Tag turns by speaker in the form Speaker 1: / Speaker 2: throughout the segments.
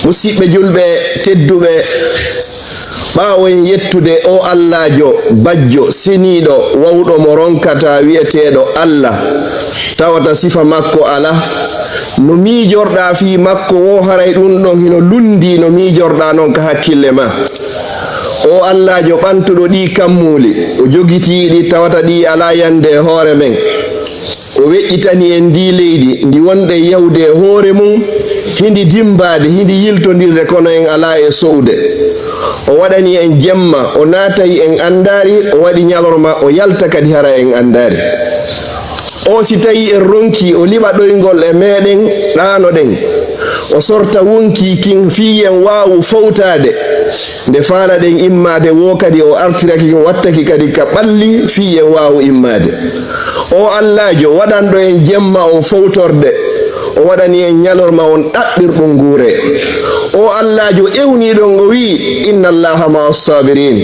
Speaker 1: musidɓe julɓe tedduɓe ɓaawoyen yettude o Allahjo bajjo seniiɗo wawɗo mo ronkata wi'eteeɗo Allah tawata sifa makko ala no miijorɗa fi makko wo haray ɗum ɗon hino lundi no miijorɗa noon ka hakkille ma o Allahjo ɓantuɗo ɗi kammuli o jogitiiɗi tawata ɗi ala yande hoore men o weƴƴitani en ndi leydi ndi wonɗe yawde hoore mum hindi dimbade hindi yiltodirde kono en ala e sowde o waɗani en jemma o naatayi en andari o waɗi ñalorma o yalta kadi hara en andari o si tawi en ronki o liɓa ɗoygol e meɗen ɗanoɗen o sorta wonki kin fiyen wawu fawtade nde faalaɗen immade wo kadi o artiraki ko wattaki kadi ka ɓalli fiyen wawu immade o Allahjo waɗanɗo en jemma o fawtorde o waɗani en ñalorma on ɗaɓɓirɗum guure o Allahjo ewniɗon o wi inna allaha ma as-sabirin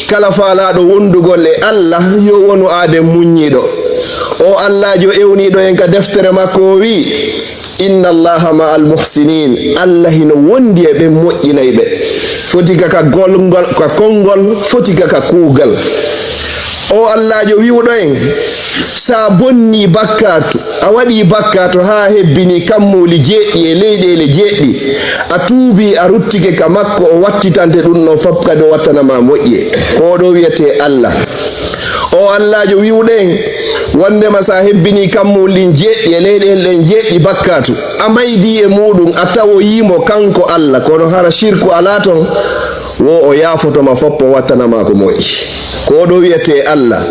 Speaker 1: kala faalaɗo wondugol e Allah yo wonu aade muññiɗo o Allahjo ewniɗo en ka deftere makko o wi inna allaha ma al muhsinin Allah hino wondi e ɓe moƴƴinayɓe foti ka konngol foti ka kuugal o Allahjo wiwɗo en sa bonni bakkatu a waɗi bakkatu ha hebbini kammuli jeɗɗi e leyɗele jeɗɗi a tuubi a ruttike ka makko o wattitante ɗum no fop kadi o wattanama moƴƴe ko ɗo wiyete Allah o Allahjo wiwɗen wondema sa hebbini kammulin jeɗɗi e leyɗele ɗen jeɗɗi bakkatu a maydi e muɗum a tawoyimo kanko Allah kono hara shirku ala ton wo o yafotoma foppo wattanama ko moƴƴi ko ɗo wiyete Allah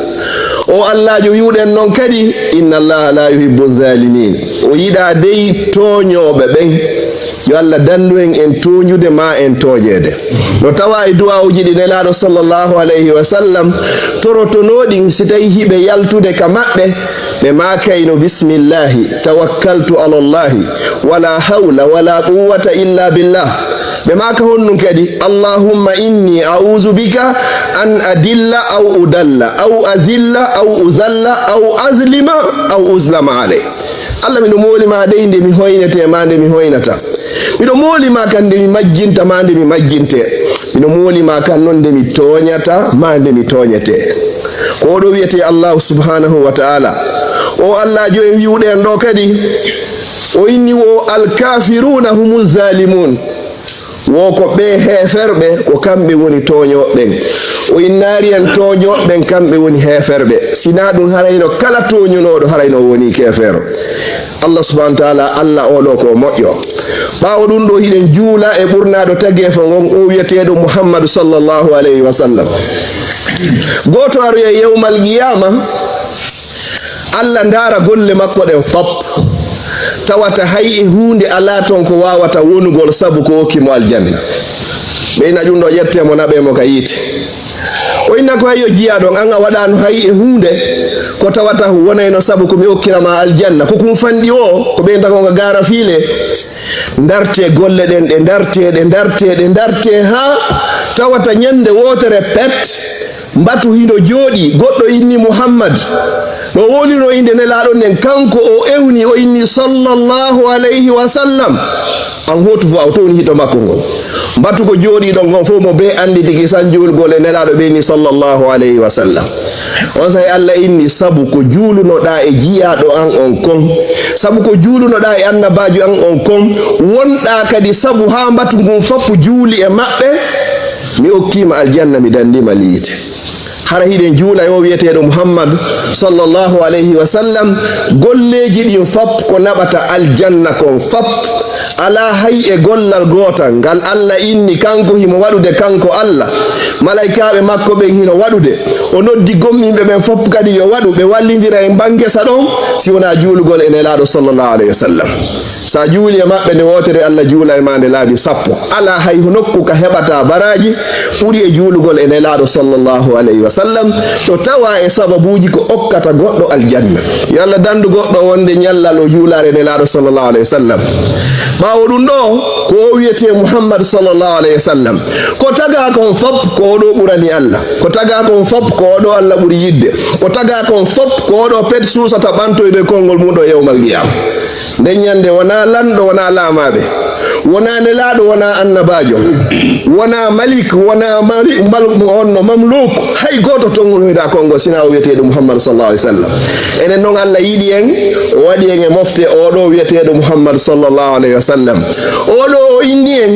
Speaker 1: o Allahjo wiwɗen noon kadi inna allaha la yuhibbu zalimin o yiɗa dey toñoɓe ɓen yo Allah dandu en toñude ma en toƴede no tawa e duwawuji ɗi nelaɗo sallllahu alayhi wa sallam torotonoɗin si tawi hiɓe yaltude ka maɓɓe ɓe makayno bismillahi tawakkaltu ala llahi wala hawla wala quwwata illa billah ɓe maka honnum kadi allahumma inni a'udhu bika an adilla aw udalla aw azilla aw uzalla aw azlima aw uzlama alay Allah miɗo molima dey nde mi hoynete ma nde mi hoynata miɗo molima kan nde mi majjinta ma nde mi majjinte miɗo molima kan noon nde mi toñata ma nde mi toñete ko ɗo wiyete Allah subhanahu wa ta'ala o Allahjo en wiwɗen ɗo kadi o inni wo alkafiruna humu zalimun wo ko ɓe heferɓe ko kamɓe woni toñoɓen o innari en toñoɓen kamɓe woni heferɓe sina ɗum harayno kala toñunoɗo harayno woni kefero Allah subhanahu wa ta'ala Allah oɗo ko moƴƴo ɓawo ɗum ɗo hiɗen juula e ɓurnaɗo tageefo ngon o wiyeteɗo Muhammadu sallllahu alayhi wa sallam goto aroya yewmal qiyama Allah ndara golle makko ɗen fop tawata hay e hunde ala ton ko wawata wonugol sabu ko hokkimo aljanna ɓeyna ɗum ɗo ƴettemo naɓemo ka yiite o inna ko hayyo jiyaɗon an a waɗano hay e hunde ko tawata wonayno sabu komi hokkirama aljanna ko kum fanɗi o ko ɓeyta konga gara fiile darte golle ɗen ɗe darte ha tawata ñande wotere pet mbatu hino jooɗi goɗɗo inni Muhammad no wolino inde nelaɗon nden kanko o ewni o inni sallllahu alayhi wa sallam an hotu fo aw towni hito makko ngol mbatu ko jooɗi ɗon gon fof mo be andi tigi sanjulgol e nelaɗo ɓeyni sallllahu alayhi wa sallam on say Allah inni sabu ko juulunoɗa e jiyaɗo an on kon sabu ko juulunoɗa e annabajo an on kon wonɗa kadi sabu ha mbatu ngun foppo juuli e maɓɓe mi hokkima aljanna mi dandima liite hara hiɗen juula yo wiyeteɗo Muhammad sallllahu alayhi wa sallam golleji ɗin fop ko naɓata aljanna kon fop ala hay e gollal gotal ngal Allah inni kanko himo waɗude kanko Allah malaikaɓe makko ɓen hino waɗude o noddi gommiɓe ɓen fop kadi yo waɗu ɓe wallidira e bangesa ɗon si wona juulugol e nelaɗo sallllahu alayhi wa sallam sa juuli e maɓɓe nde wotere Allah juula e ma nde laabi sappo ala hay nokku ka heɓata baraji ɓuuri e juulugol e nelaɗo sallllahu alayhi wa sallam to tawa e sababuji ko okkata goɗɗo aljanna yo Allah dandu goɗɗo wonde ñallal o juulare nelaɗo sallllahu alayhi wa sallam ɓawo ɗum ɗo ko o wiyete Muhammad sallllahu alayhi wa sallam ko taga kon fop ko oɗo ɓurani Allah ko taga kon fop ko oɗo Allah ɓuuri yidde ko taga kon fop ko oɗo pet suusata ɓantoyde konngol muɗo yewmal qiyama nden ñande wona lanɗo wona laamaɓe wona nelaɗo wona annabajo wona malik wona mamluk hay goto tongunoyda kongo sina o wiyeteɗo Muhammad sallallahu alaihi wasallam enen noon Allah yiɗi en o waɗi en e mofte oɗo wiyeteɗo Muhammad sallallahu alaihi wasallam oɗo o inni en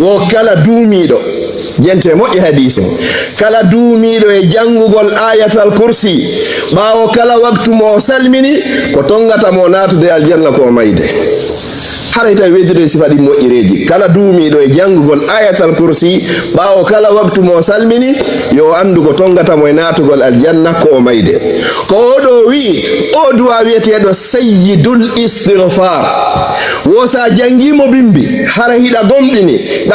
Speaker 1: wo kala duumiɗo jente moƴƴi hadise kala duumiɗo e jangugol ayatal kursi ɓawo kala waktu mo salmini ko tongata mo natude aljanna ko mayde haray tawi weddido sifa ɗi moƴƴireji kala duumiɗo e jangugol ayatal kursi ɓawo kala waktu mo salmini yo andu ko tongata mo e natugol aljanna ko mayde ko oɗo wi o duwa wiyeteɗo sayyidul istighfar wo sa jangimo bimbi hara hiɗa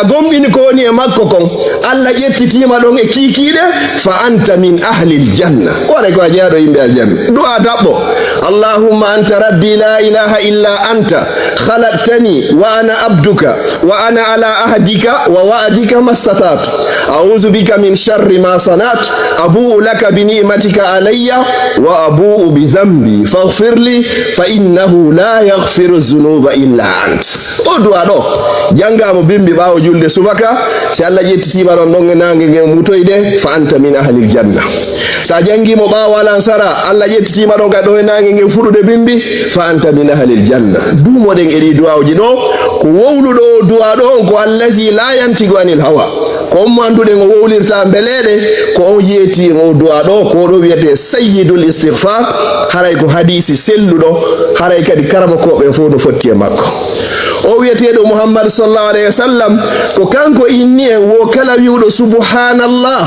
Speaker 1: gomɗini ko woni e makko kon Allah ƴettitima ɗon e kikiɗe fa anta min ahli aljanna waɗa ko a jeeyaɗo yimɓe aljanna du'a daɓɓo allahumma anta rabbi la ilaha illa anta khalaqtani wa ana abduka wa ana ala ahdika wa wa'dika mastata'tu a'udhu bika min sharri ma sana'tu abu'u laka bi ni'matika alayya wa abu'u bi dhanbi faghfirli fa innahu la yaghfiru dhunuba illa ant o du'a ɗo jangamo bimbi ɓawo julde subaka si Allah ƴettitima ɗon ɗon e nangue nge mutoyde fa anta min ahlil janna sa jangimo ɓawo alansara Allah ƴettitima ɗon kadi ɗo e nangue nge fuɗude bimbi fa anta min ahlil janna dumoɗen eɗi du'awji ɗo ko wowluɗo o du'a ɗo on ko allazi la yantigu anil hawa ko on manduɗen o wowlirta beleɗe ko on yeeti o du'a ɗo ko ɗo wiyete sayyidul istighfar haray ko hadisi selluɗo haray kadi karama koɓe fof no fotti e makko o wiyeteɗo Muhammad sallallahu alaihi wasallam ko kanko inni en wo kala wiwɗo subhanallah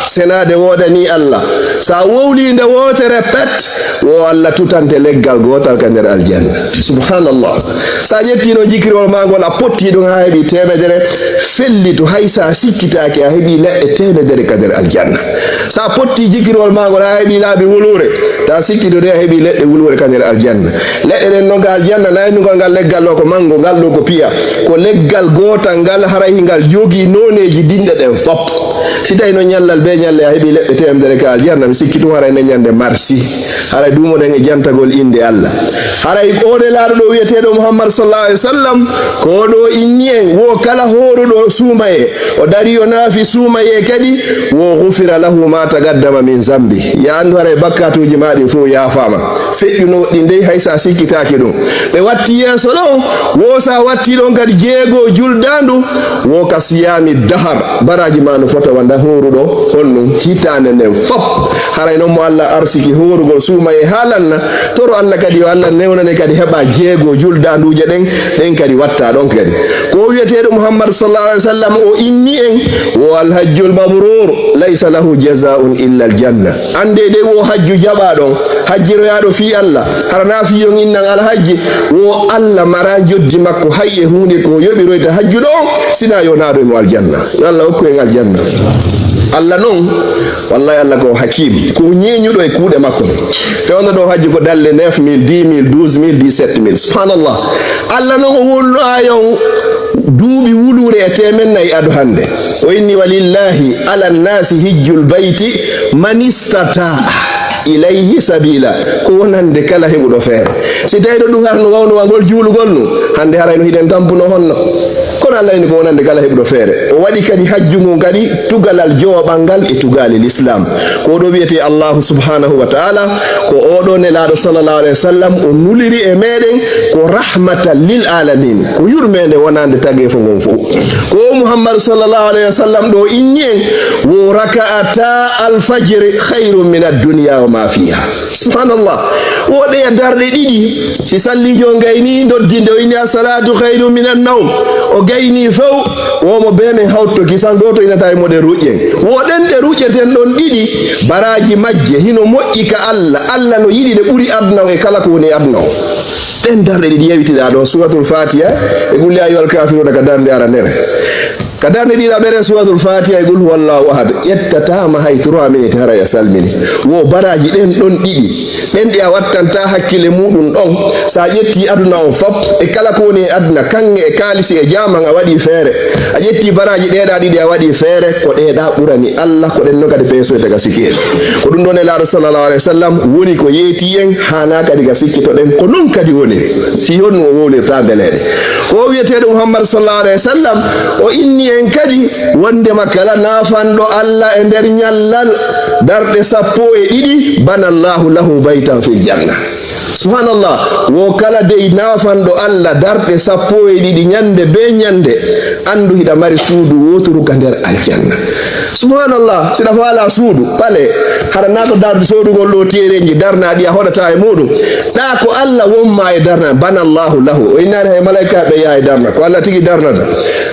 Speaker 1: senade woɗani Allah sa wowlinde wotere pet wo Allah tutante leggal gotal ka nder aljanna subhanallah sa ƴettino jikrol magol a potti ɗum ha heeɓi temedere felli to hay sa sikkitake a heeɓi leɗɗe temedere ka nder aljanna sa potti jikrol magol a heeɓi laaɓi wulure ta sikkito de a heeɓi leɗɗe wulure ka nder aljanna leɗɗe ɗen noon ka aljanna naynugol ngal leggal ɗo ko mango ngal ɗo ko piya ko leggal gotal ngal haray ngal jogi noneji dinɗe ɗen fop si tawi no ñallal be ñalle a heeɓi leɗɗe temedere ka aljanna mi sikki ɗum haray neñande marsi haray dumoɗen e jantagol inde Allah haray oɗe laaɗo ɗo wiyeteɗo Muhammad sallallahu alaihi wasallam ko ɗo inni en wo kala horuɗo suumaye o dari o naafi suumaye kadi wo ghufira lahu ma taqaddama min zambi ya andu haray bakkatuji maɗi fof yafama feƴƴuno ɗi ndey hay sa sikkitaki ɗum ɓe watti yeeso ɗon wo sa watti ɗon kadi jeego juldandu wo ka siyami dahar baraji ma no fota wanda horuɗo honɗum hitande nden fop haray noon mo Allah arsiki horugol suumaye haalanna toro Allah kadi yo Allah newnane kadi heɓa jeego juldanduje ɗen kadi watta ɗon kadi ko wiyeteɗo Muhammad sallallahu alaihi wasallam o inni en wo alhajjul mabrur laysa lahu jazaa'un illa aljanna ande de wo hajju jaba ɗon hajjiroyaɗo fi Allah harana fi yon innan alhajji wo Allah mara joddi makko hayye hunde ko yoɓiroyta hajju ɗo sina yonaɗo mo aljanna yo Allah hokku en aljanna Allah noon wallahi Allah ko hakim ko ñeñuɗo e kuuɗe makko fewno ɗo hajji ko dalle 9000 10000 12000 17000 subhanallah Allah noon o wolno ayon duuɓi wulure e temennayi adu hande o inni walillahi ala nnasi hijjul bayti man istataa ilayhi sabila ko wonande kala heɓuɗo feere si tawi ɗo ɗum harno wawnowa ngol juulugol nu hande harayno hiɗen tampuno honno kono Allah ni ko wonande kala heɓuɗo feere o waɗi kadi hajju ngu kadi tugalal jowoɓal ngal e tugali l'islam ko ɗo wiyete Allahu subhanahu wa ta'ala ko oɗo nelaɗo sallallahu alaihi wasallam o nuliri e meɗen ko rahmatan lil alamin ko yurmede wonande tagge fo ngon fof ko Muhammad sallallahu alaihi wasallam ɗo inni en wo raka'ata alfajr khairun min ad-dunya wa ma fiha subhanallah woɗe e darɗe ɗiɗi si sallijo gayni doddinde o inni as-salatu khairun min an-nawm o gayni few womo be men hawto kisan goto inata e moɗe ruƴƴen woɗen ɗe ruƴƴeten ɗon ɗiɗi baraji majje hino moƴƴi ka Allah no yiɗi ɗe ɓuri aduna e kala ko woni aduna o ɗen darɗe ɗiɗi yewitiɗa ɗo suratul fatiha e qul ya ayyuhal kafiruna ka darde ara ndere kadane dira bere suratul fatiha gul wallahu ahad yettatama hay 3 minutes hara ya salmini wo baraji den don didi den dia wattanta hakkile mudun don sa yetti aduna on fop e kala ko ne aduna kange e kalisi e jama nga wadi fere a yetti baraji deeda didi a wadi fere ko deeda burani Allah ko den no kadi peso daga sikir ko dum don e la sallallahu alaihi wasallam woni ko yeti en hana kadi ga sikito den ko non kadi woni fi hon wo woni tambelede ko wiete Muhammad sallallahu alaihi wasallam o inni en kadi wonde makala nafando Allah e nder nyallal darde 12 banallahu lahu baytan fil janna subhanallah wo kala de nafando Allah darde 12 nyande be nyande andu hida mari suudu woturu ka nder aljanna subhanallah sida fala suudu pale harana to darde suudu gol lo tereji darna di hodata e mudum da ko Allah womma e darna banallahu lahu o inna e malaika be ya e darna ko Allah tigi darna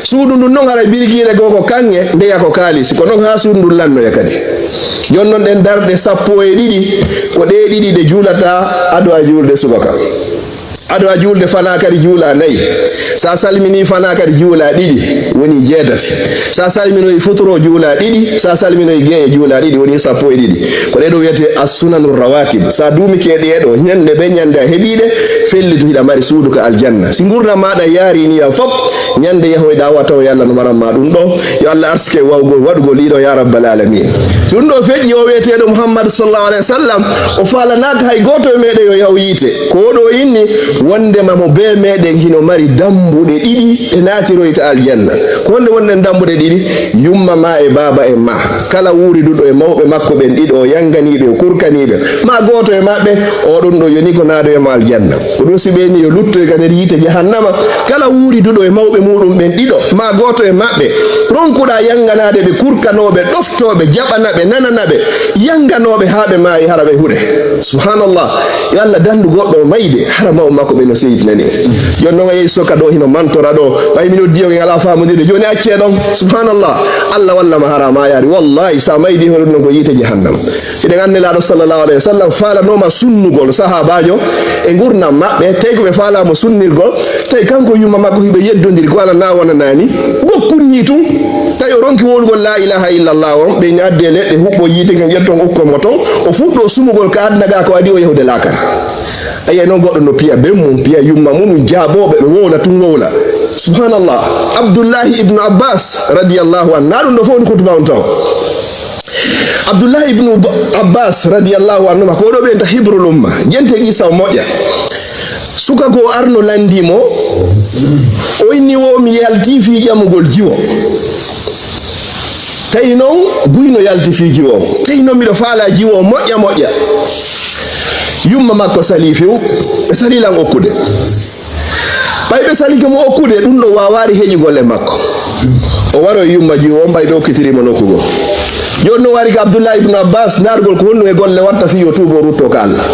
Speaker 1: suudu ndun non hara birgire go kange ndeya ko kalisi ko non ha suudu ndun lanno yakati jonnon den darde 12 ko de didi de julata ado a julde subaka ado a julde fana kadi jula nayi sa salmini fana kadi jula didi woni jeedati sa salmino e futuro jula didi sa salmino e geye jula didi woni 12 ko de do wiete as-sunanur rawatib sa dumi ke de do nyande be nyande hebide fellitu hida mari suudu ka aljanna singurna mada yari ni ya fop nyande yahoyda wato yalla no maram madum do yo Allah arske wawgo wadgo lido ya rabbal alamin tundo feji o wiete do Muhammad sallallahu alaihi wasallam o fala nak hay goto mede yo yawyite ko do inni wonde mamo be meden hino mari dambude didi e natiro ita aljanna ko wonde dambude didi yumma ma e baba e ma kala wuri dudo e mawbe makko ben dido yanganibe kurkanibe ma goto e mabbe o don do yoni ko naado e ma aljanna ko do sibeni yo lutto e ganer yite jahannama kala wuri dudo e mawbe mudum ben dido ma goto e mabbe ronkuda yanganade be kurkanobe doftobe jabanabe nananabe yanganobe habe ma e harabe hude subhanallah yalla dandu goddo mayde harama makko be no seyidnani jonno ngay soka do hino mantora do bay mino diyo ngala famudide joni acce don subhanallah Allah walla ma harama yari wallahi sa maydi hono non ko yite jahannam ide ganne la sallallahu alaihi wasallam fala no ma sunnugol sahabajo e gurna mabbe tay ko be fala mo sunnirgol tay kanko yuma makko hibe yeddondir ko ala na wona nani gokkunni tum tay o ronki wolgol la ilaha illallah on be nyadde ledde hubbo yite ngen yetton okko moton o fuddo sumugol ka adna ga ko adi o yahude lakara ay non goddo no piya be mum piya yumma mum jaabobe be wona tun wowla subhanallah Abdullah ibn Abbas radiyallahu anhu nadu do fon kutuba on taw Abdullah ibn Abbas radiyallahu anhu ko do be ta hibrul umma jente isa moja suka ko arno landimo o inni wo mi yalti fi jamugol jiwo tay non buyno yalti fi jiwo tay non mi do faala jiwo moja yumma makko salifiu e salilan okkude baybe salike mo okkude dum do wawari heji golle makko o waro yumma jiwo baybe okkitiri mo nokkugo jonno wari ka Abdullah ibn Abbas nargol ko honno e golle watta fi yo tubo rutto ka Allah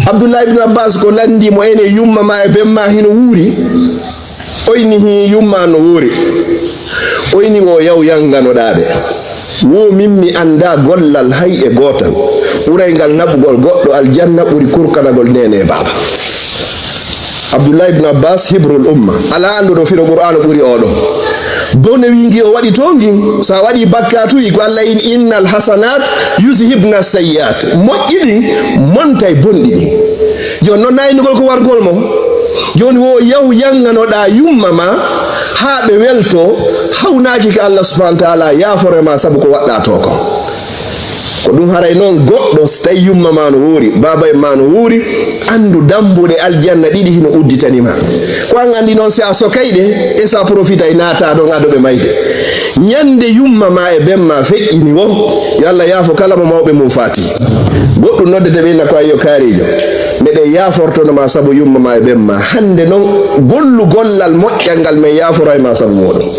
Speaker 1: Abdullah ibn Abbas ko landi mo ene yumma ma e bemma hino wuri oyni hi yumma no wuri oyni wo yaw yangano daabe wo mimmi anda gollal hay e gotal uraygal nabugol goddo aljanna buri kurkanagol nene baba Abdullah ibn Abbas hibrul umma ala andu do firo Qur'an buri odo bone wingi o wadi tongi sa wadi bakkatu ko Allah innal hasanat yuzhibna sayyiat mojjidi montay bondidi yo non naynugol ko wargol mo joni wo yaw yangano da yumma ma haabe welto hawnaaki ka Allah subhanahu wa ta'ala yafore ma sabu ko wadda to ko dum haray non goddo stay yumma ma no wuri baba e ma no wuri andu dambude aljanna didi hino udditani ma ko ngandi non se aso kayde e sa profita inata do ngado be mayde nyande yumma ma e bemma fe'ini wo yalla yafo kala mo mawbe mum fati goddo noddete be na ko ayo karijo mede yaforto no ma sabu yumma ma e bemma hande non gollu gollal mojjangal me yaforo e ma sabu modum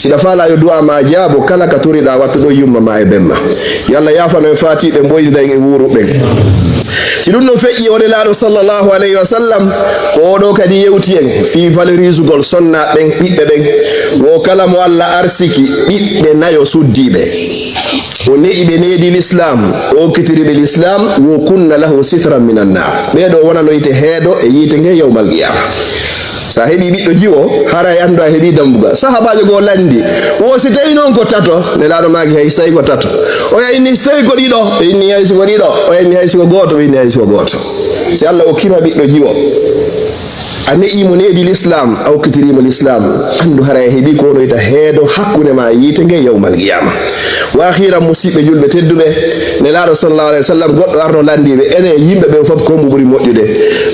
Speaker 1: sida fala yo du'a ma jabo kala ka turida watto do yumma ma e bemma yalla yafano e fati be boyida e wuro ben si dum no feƴƴi o de laado sallallahu alayhi wa sallam ko do kadi yewti en fi valorise gol sonna ben bibbe ben wo kala mo Allah arsiki bibbe nayo suddibe o ne'ibe needi l'islam o kitiribe l'islam wo kunna lahu sitran minan nar be do wona no yite heedo e yite nge yawmal qiyamah sa heɓi ɓiɗɗo jiwo haray andu a heɓi dambugal. Sahabajo go landi wo si tawi noon ko tato nelaɗo maki hay so tawi ko tato o ya inni so tawi ko ɗiɗo o inni hay siko ɗiɗo o inni hay siko goto o inni hay siko goto. Si Allah okkima ɓiɗɗo jiwo a ne'imo needi l'islam a hokkitirimo l'islam andu haray heeɓi ko noyta heedo hakkunde ma yiite nge yawmal qiyama. Wa akhiran musidɓe julɓe tedduɓe nelaɗo sallallahu alayhi wa sallam goɗɗo arno landiɓe ene yimɓe ɓe fof ko mo ɓuuri moƴƴude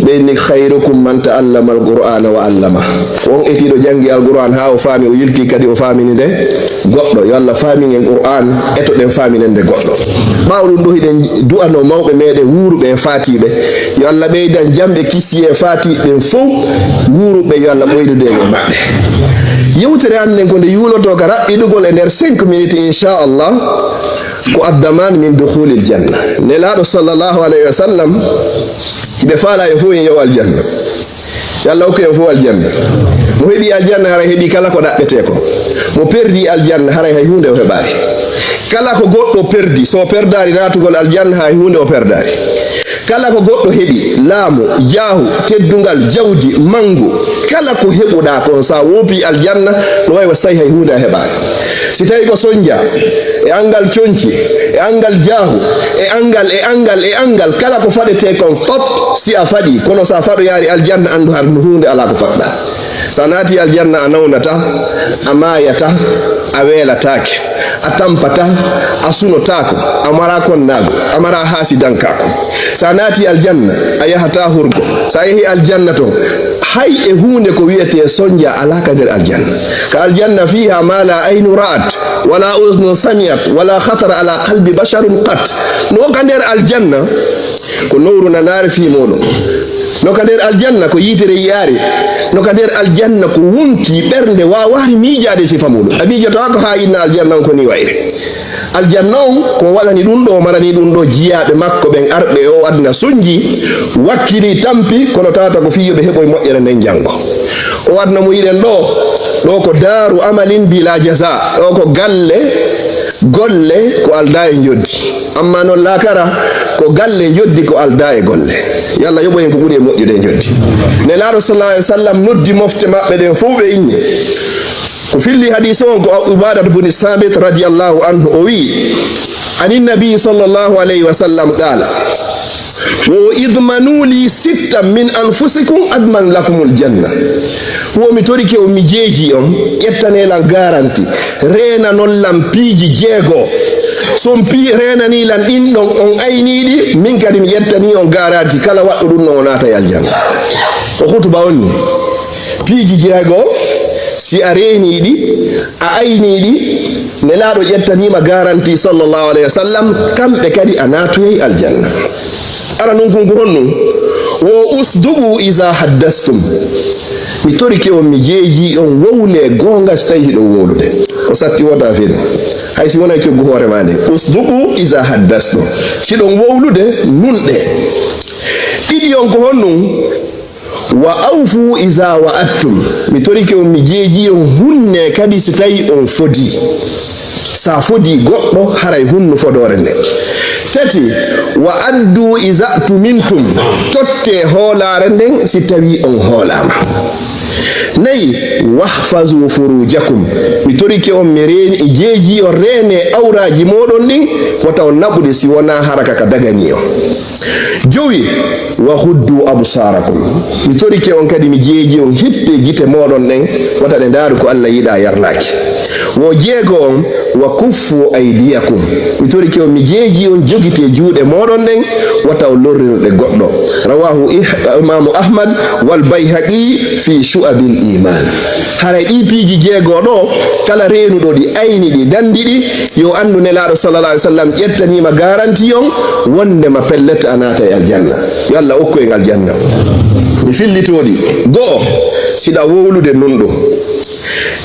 Speaker 1: ɓe inni khayrukum man ta'allama al-qur'ana wa 'allama. On etiɗo jangi al-qur'an ha o faami o yilti kadi o faamini nde goɗɗo yo Allah faami en qur'an eto ɗen faaminen nde goɗɗo. ɓaawo ɗum ɗo hiɗen du'ano mawɓe meɗen wuuruɓe e faatiɓe yo Allah ɓeydan jamɓe kisi e faatiɓe fof wuuruɓe yo Allah ɓoydude e maɓɓe. Yewtere hande ko nde yuuloto ka raɓɓiɗugol e nder 5 minutes inchallah ko addaman min dukhulil janna. Nelaɗo sallallahu alayhi wa sallam ɓe faala e fof en yaw aljanna. Yalla hokku en fof aljanna. Mo heɓi aljanna haray heɓi kala ko ɗaɓɓete ko. Mo perdi aljanna haray hay hunde o heɓari. Kala ko goɗɗo perdi so perdari natugol aljanna hay hunde o perdari. Kala ko goɗɗo heɓi laamu jaahu teddungal jawdi mangu kala ko heɓuɗa kon sa wopi aljanna no wawi sayi hay hunde a heɓani. Si tawi ko sonja e angal conci e angal jaahu e angal kala ko faɗete kon fop si a faɗi kono sa faɗoyari aljanna andu har hunde ala ko faɗɗa. Sa naati aljanna a nawnata a mayata a weelatake a tampata a sunotako a mara konnago a mara haasidankako. Sa naati aljanna a yahata hurgo sa yehi aljanna to hay e hunde ko wiyete sonja ala ka nder aljanna. Ka aljanna fiha ma la aynu ra'at wala uznun samiat wala khatara ala qalbi basharun qat. No ka nder aljanna ko nowru nanare fi moɗon, no ka nder aljanna ko yitere yiyare, no ka nder aljanna ko wonki ɓernde wawari miijade sifa muɗum. A miijata ko ha inna aljanna on ko ni wayre. Aljanna on ko waɗani ɗum ɗo marani ɗum ɗo jiyaɓe makko ɓen arɓe o adna sonji wakkili tampi kono tata ko fiyoɓe heɓoye moƴƴere nden janggo. O adna mo yiɗen ɗo ko daru amalin bila jaza, ɗo ko golle ko alda e joddi, amma noon lakara ko galle joddi ko alda e golle. Yalla yoɓo hen ko ɓuuri e moƴƴude e joddi. Nelaɗo sallallahu alayhi wa sallam noddi mofte maɓɓe ɗen fof ɓe inni ko filli hadise on ko Ubadat bun Samit radiyallahu anhu o wi anin nabi sallallahu alayhi wa sallam qala wo idmanu li sitta min anfusikum adman lakumul janna. Wo mi torike o mi jeeji on ƴettanelan garanti rena non lam piiji jeego son pi renani lan ɗin ɗon on ayniɗi min kadi mi ƴettani on garanti kala waɗɗo ɗum no o naata e aljanna. O hutuba on ni piiji jeego si a reniɗi a ayniɗi nelaɗo ƴettanima garanti sallallahu alayhi wa sallam kamɓe kadi a natoyey aljanna. Ara nun kon ko honnum wo usdubu iza haddastum. Mi torike on mi jeeji on wowle gonga so tawi hiɗo wolude o satti wota fen hay si wona coggu hoore ma nde. Usdubu iza haddastum siɗon wowlude nunɗe. Ɗiɗi on ko honnum wa awfu iza wa'attum. Mi torike on mi jeeji on hunne kadi so tawi on fodi. Sa fodi goɗɗo haray hunnu fodore nde. Tati wa addu iza tumintum. Totte hoolare nden si tawi on hoolama. Nayi wahfazu furujakum. Mi torike on mi reeni e jeeji on rene awraji moɗon ɗin wata on naɓude si wona haraka ka dagani on. Jowi wa huddu absarakum. Mi torike on kadi mi jeeji on hippe gite moɗon ɗen wata ɗe ndaaru ko Allah yiɗa yarlaki. Wo jeego on wa kuffu aydiyakum. Mi torike on mi jeeji on jogite juuɗe moɗon ɗen wata on lorrinuɗe goɗɗo. Rawahu imamu Ahmad wal Bayhaqi fi shu'abil iman. Haray ɗi piiji jeego ɗo kala reenuɗo ɗi ayni ɗi dandi ɗi yo andu nelaɗo sallallahu alayhi wa sallam ƴettanima garanti on wondema pellete a naata e aljanna. Yo Allah hokku en aljanna. Mi fillitoɗi go'o siɗa wowlude nunɗo.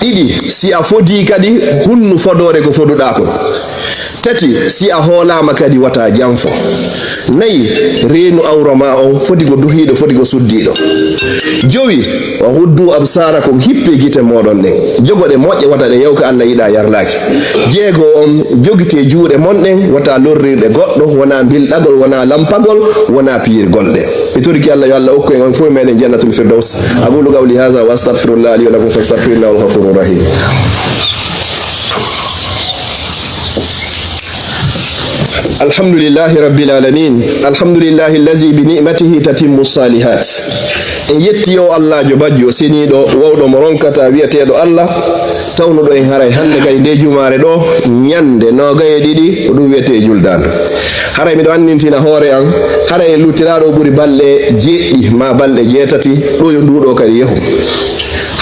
Speaker 1: Ɗiɗi si a fodi kadi hunnu fodore ko foduɗa ko. tati si a hoolama kadi wata janfo nayi reenu awra ma on foti ko duhiiɗo foti ko suddiiɗo jowi wa huddu absarakum hippe gite moɗon ɗen jogoɗe moƴƴe wata ɗe yewka Allah yiɗa yarlaki jeego on jogite juuɗe monɗen wata lorrirɗe goɗɗo wona bilɗagol wona lampagol wona piyirgol ɗe mi toriki Allah yo Allah okku en on fof meɗen jannatul firdaus aqulu qawli hadha wa astaghfirullah li wa lakum fastaghfiruhu wal ghafurur rahim الحمد لله رب العالمين الحمد لله الذي بنعمته تتم الصالحات en yetti o Allah jo bajjo senido wawdo mo ronkata wiyetedo Allah tawnudo en haray hande kay de jumaare do nyande no gaye didi dum wiyete juldando haray mi do annintina hoore an haray lutirado buri balle jeedi ma balle jeetati do yo ndudo kadi yehu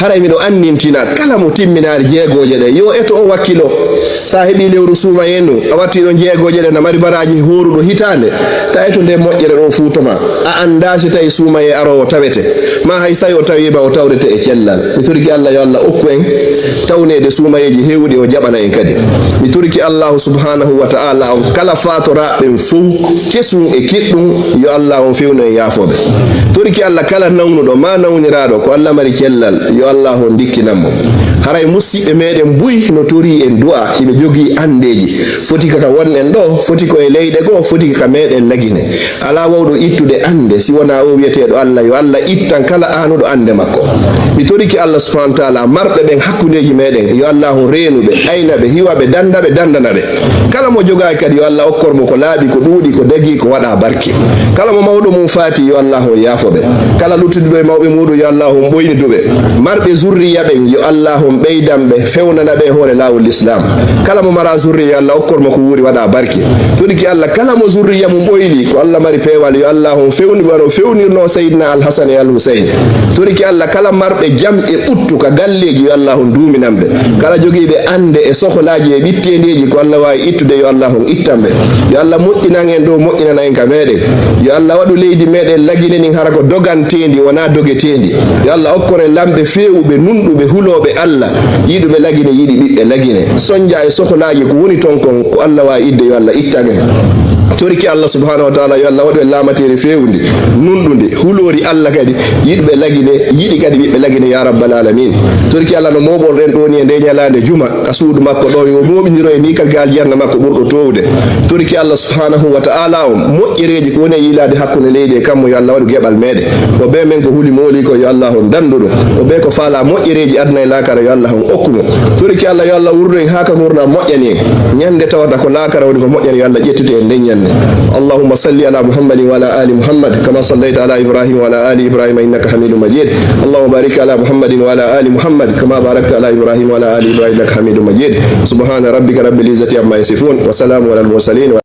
Speaker 1: haray mi do annintina kala mo timminaari jeegoje de yo eto o wakkilo sa hebi lewru suuma yendu a watti do jeegoje de na mari baraji horudo hitande ta eto de mojjere do fuutoma a andasi tay suuma e aro tawete ma hay sayo tawi ba o tawrete e cellal mi turiki Allah yo Allah okku en tawnede suumayeji hewdi o jabana en kadi mi turiki Allah subhanahu wa ta'ala on kala fatora ben fu kesum e kiddum yo Allah on fewno e yafobe turiki Allah kala nawnudo ma nawnirado ko Allah mari cellal yo Allah on dikkinamo haray musibbe meden buy no tori en du'a ibe jogi andeji foti kaka wonnen do foti ko e leyde go foti kaka meden lagine ala wawdo ittude ande si wona o wiyetedo Allah yo Allah ittan kala anudo ande makko mi toriki Allah subhanahu wa ta'ala marbe ben hakkudeji meden yo Allah renube aynabe hiwabe dandabe dandanabe kala mo joga kadi yo Allah okkormo ko laabi ko duudi ko dagi ko wada barke kala mo mawdo mum fati yo Allah o yafobe kala luttudo e mawbe mudu yo Allah o boyni dube marbe zurriya ben yo Allah beydambe fewnana be hore lawol islam kala mo mara zurriya Allah okkormo ko wuri wada barke toriki Allah kala mo zurriya mum boyli ko Allah mari pewal yo Allah on fewni waro fewnirno sayyidina al hasan e al husayn toriki Allah kala marbe jam e uttu ka galleji yo Allah on duminambe kala jogibe ande e sohlaaji e bittendeji ko Allah wawi ittude yo Allah on ittambe yo Allah moƴƴinan en do moƴƴinana en ka mede yo Allah wadu leydi meden lagine nin harako dogantendi wona dogetendi yo Allah okkore lambe fewube nundube hulobe Allah yidube lagine yidi bibbe lagine sonja e sohlaaji ko woni ton kon ko Allah wawi idde yo Allah ittage toriki Allah subhanahu wa ta'ala yo Allah wadu lamatere fewundi nundunde hulori Allah kadi yidbe lagine yidi kadi bibbe lagine ya rabbal alamin toriki Allah no mobol ren do ni e nyalande juma asuudu makko do yo mobindiro e ni kalgal jarna makko burdo towde toriki Allah subhanahu wa ta'ala moƴƴereji ko woni yilade hakkunde leydi kammo yo Allah wadu gebal mede ko be men ko huli moli ko yo Allah on dandudo ko be ko faala moƴƴereji adna e lakara yo Allah on okkumo toriki Allah yo Allah wurdo en haka murna moƴƴani nyande tawata ko lakara woni ko moƴƴani yo Allah ƴettute e ndenyanne اللهم صل على محمد وعلى آل محمد كما صليت على إبراهيم وعلى آل إبراهيم إنك حميد مجيد اللهم بارك على محمد وعلى آل محمد كما باركت على إبراهيم وعلى آل إبراهيم إنك حميد مجيد سبحان ربك رب العزة عما يصفون وسلام على المرسلين